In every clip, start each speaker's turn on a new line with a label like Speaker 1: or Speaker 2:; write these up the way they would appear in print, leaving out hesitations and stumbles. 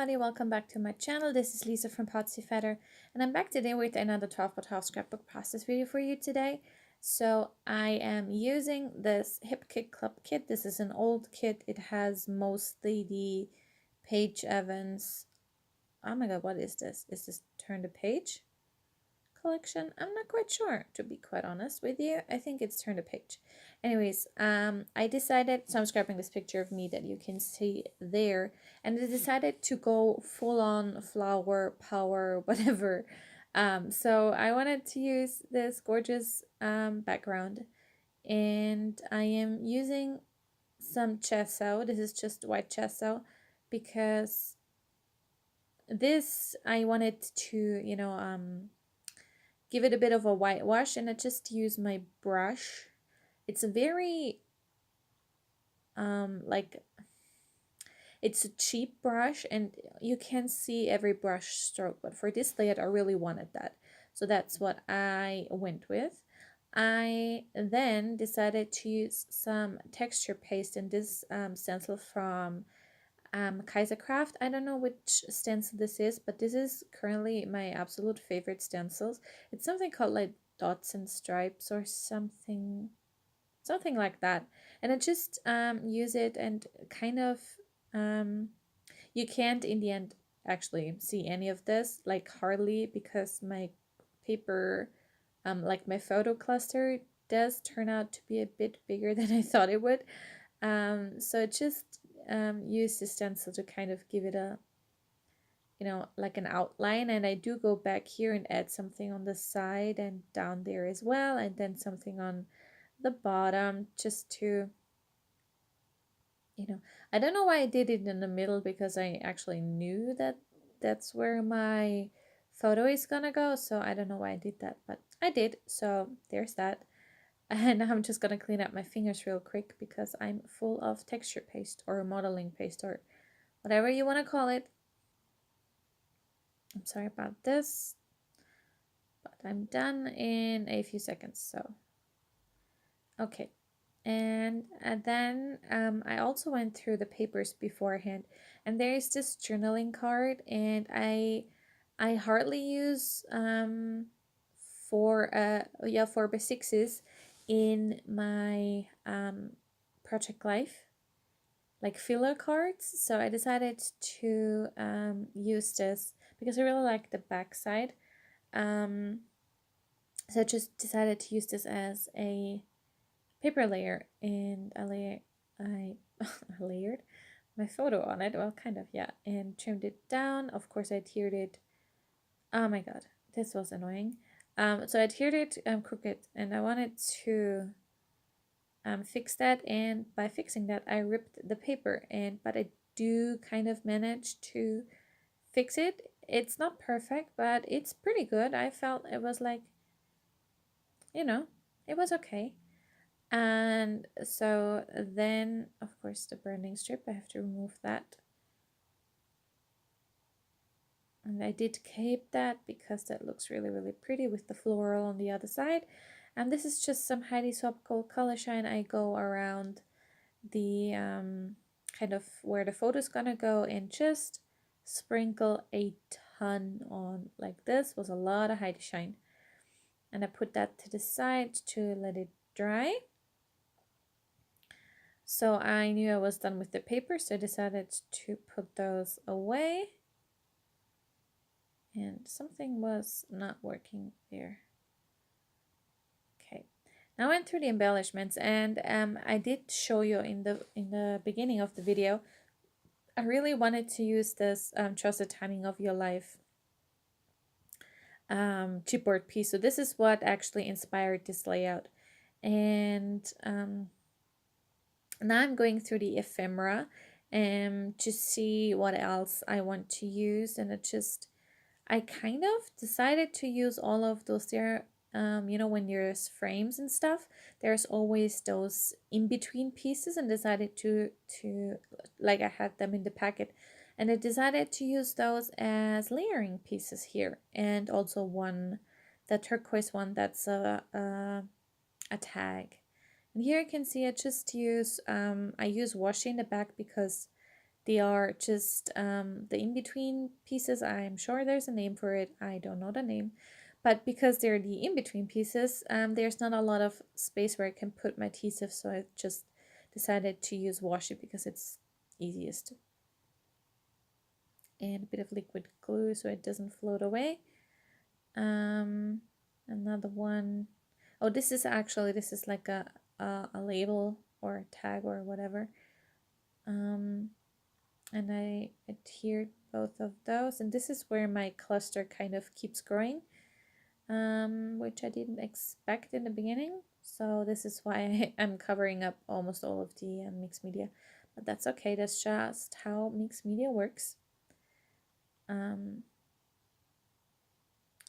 Speaker 1: everybody, welcome back to my channel. This is Lisa from potsiefighter, and I'm back today with another 12 by 12 scrapbook process video for you today. So I am using this Hip Kit Club kit. This is an old kit. It has mostly the Page Evans. Oh my god, what is this? Is this Turn the Page collection? I'm not quite sure, to be quite honest with you. I think it's Turn the Page. Anyways, I decided, so I'm scrapping this picture of me that you can see there, and I decided to go full on flower power whatever. So I wanted to use this gorgeous background, and I am using some gesso. This is just white gesso because this I wanted to, give it a bit of a whitewash, and I just use my brush. It's a very it's a cheap brush and you can see every brush stroke, but for this layout I really wanted that, so that's what I went with. I then decided to use some texture paste in this stencil from Kaisercraft. I don't know which stencil this is, but this is currently my absolute favorite stencils. It's something called like Dots and Stripes or something like that, and I just use it, and kind of you can't in the end actually see any of this, like hardly, because my paper like my photo cluster does turn out to be a bit bigger than I thought it would. So just use the stencil to kind of give it a, like an outline, and I do go back here and add something on the side and down there as well, and then something on the bottom, just to, I don't know why I did it in the middle, because I actually knew that that's where my photo is gonna go, so I don't know why I did that, but I did, so there's that. And now I'm just gonna clean up my fingers real quick because I'm full of texture paste or modeling paste or whatever you want to call it. I'm sorry about this, but I'm done in a few seconds, so okay. And then I also went through the papers beforehand, and there is this journaling card, and I hardly use 4x6s in my project life, like filler cards, so I decided to use this because I really like the back side. So I just decided to use this as a paper layer, and I layered my photo on it, well, kind of, yeah, and trimmed it down. Of course I tiered it. Oh my god, this was annoying. So I tiered it crooked, and I wanted to fix that, and by fixing that I ripped the paper, but I do kind of manage to fix it. It's not perfect, but it's pretty good. I felt it was like, it was okay. And so then, of course, the burning strip, I have to remove that. And I did keep that because that looks really, really pretty with the floral on the other side. And this is just some Heidi Swapp Gold Color Shine. I go around the kind of where the photo's gonna go and just sprinkle a ton on. Like, this was a lot of Heidi Shine. And I put that to the side to let it dry. So I knew I was done with the paper, so I decided to put those away. And something was not working there. Okay, now I went through the embellishments, and I did show you in the beginning of the video. I really wanted to use this Trust the Timing of Your Life chipboard piece. So this is what actually inspired this layout, and now I'm going through the ephemera to see what else I want to use, and I kind of decided to use all of those there. When there's frames and stuff, there's always those in-between pieces, and decided to like, I had them in the packet, and I decided to use those as layering pieces here, and also the turquoise one, that's a tag. And here you can see I just use I use washi in the back because They are just the in-between pieces. I'm sure there's a name for it. I don't know the name. But because they're the in-between pieces, there's not a lot of space where I can put my adhesive, so I just decided to use washi because it's easiest. And a bit of liquid glue so it doesn't float away. Another one. Oh, this is like a label or a tag or whatever. And I adhered both of those, and this is where my cluster kind of keeps growing, which I didn't expect in the beginning. So this is why I'm covering up almost all of the mixed media, but that's okay. That's just how mixed media works.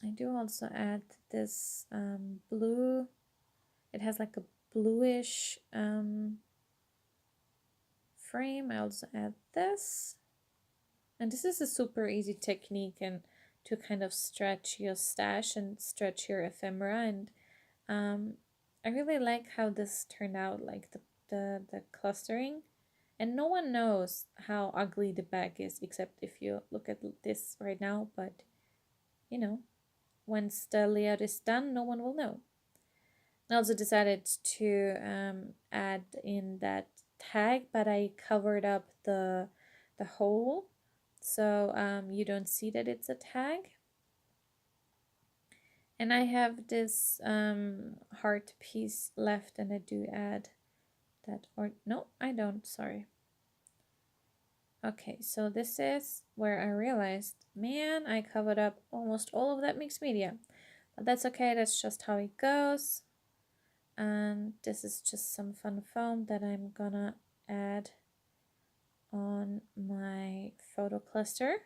Speaker 1: I do also add this blue. It has like a bluish frame. I also add this. And this is a super easy technique and to kind of stretch your stash and stretch your ephemera. And I really like how this turned out, like the clustering. And no one knows how ugly the bag is except if you look at this right now. But, you know, once the layout is done, no one will know. I also decided to add in that tag, but I covered up the hole, so you don't see that it's a tag. And I have this heart piece left, and I do add that, or no, I don't, sorry. Okay, so this is where I realized, man, I covered up almost all of that mixed media. But that's okay, that's just how it goes. And this is just some fun foam that I'm gonna add on my photo cluster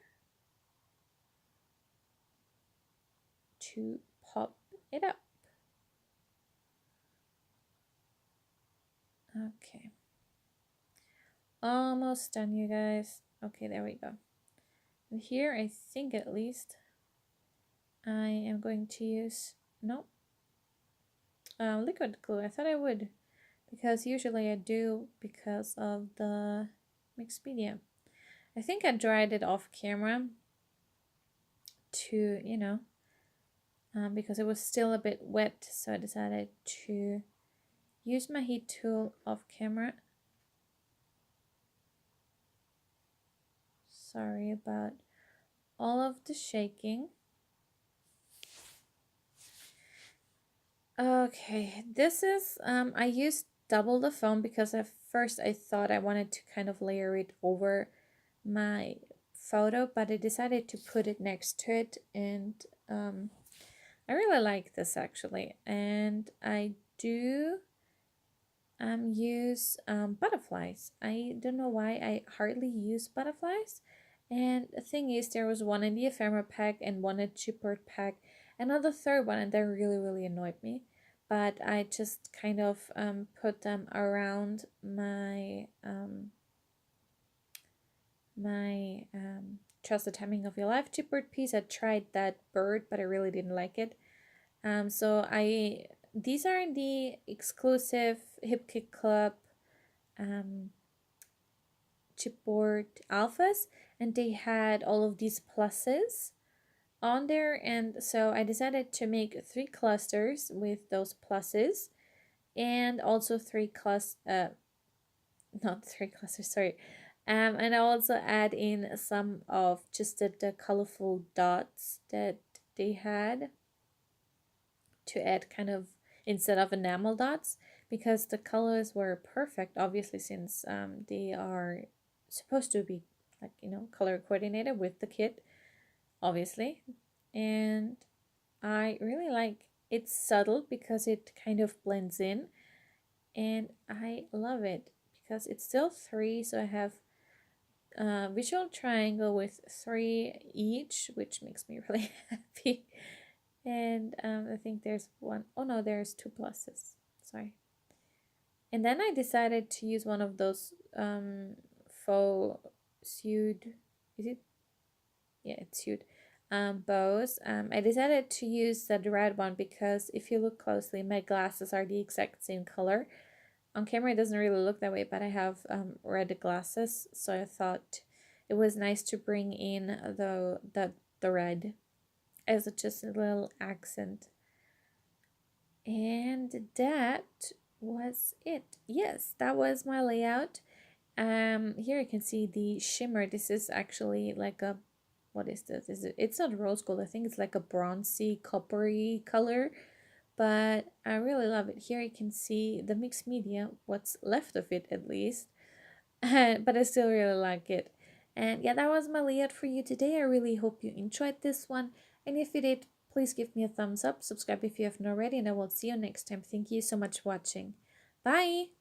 Speaker 1: to pop it up. Okay, almost done, you guys. Okay, there we go. And here I think at least I am going to use liquid glue. I thought I would, because usually I do because of the mixed media. I think I dried it off camera to, you know, because it was still a bit wet, so I decided to use my heat tool off camera. Sorry about all of the shaking. Okay, this is, I used double the foam because at first I thought I wanted to kind of layer it over my photo, but I decided to put it next to it, and I really like this actually. And I do use butterflies. I don't know why I hardly use butterflies. And the thing is, there was one in the ephemera pack and one in chipboard pack, and another third one, and that really annoyed me. But I just kind of put them around my Trust the Timing of Your Life chipboard piece. I tried that bird, but I really didn't like it. So these are the exclusive Hip Kick Club chipboard alphas, and they had all of these pluses on there, and so I decided to make 3 clusters with those pluses, and also 3 not 3 clusters, sorry. And I also add in some of just the colorful dots that they had to add kind of instead of enamel dots, because the colors were perfect, obviously, since they are supposed to be, like, you know, color coordinated with the kit, obviously. And I really like it's subtle because it kind of blends in, and I love it because it's still 3, so I have a visual triangle with 3 each, which makes me really happy. And I think there's one, oh no, there's 2 pluses, sorry. And then I decided to use one of those faux sewed, is it? Yeah, it's sewed bows. I decided to use the red one because if you look closely, my glasses are the exact same color on camera it doesn't really look that way, but I have red glasses, so I thought it was nice to bring in the red as just a little accent. And that was it. Yes, that was my layout. Here you can see the shimmer. This is actually like a, what is this? It's not rose gold. I think it's like a bronzy, coppery color, but I really love it. Here you can see the mixed media, what's left of it at least, but I still really like it. And yeah, that was my layout for you today. I really hope you enjoyed this one, and if you did, please give me a thumbs up, subscribe if you haven't already, and I will see you next time. Thank you so much for watching. Bye!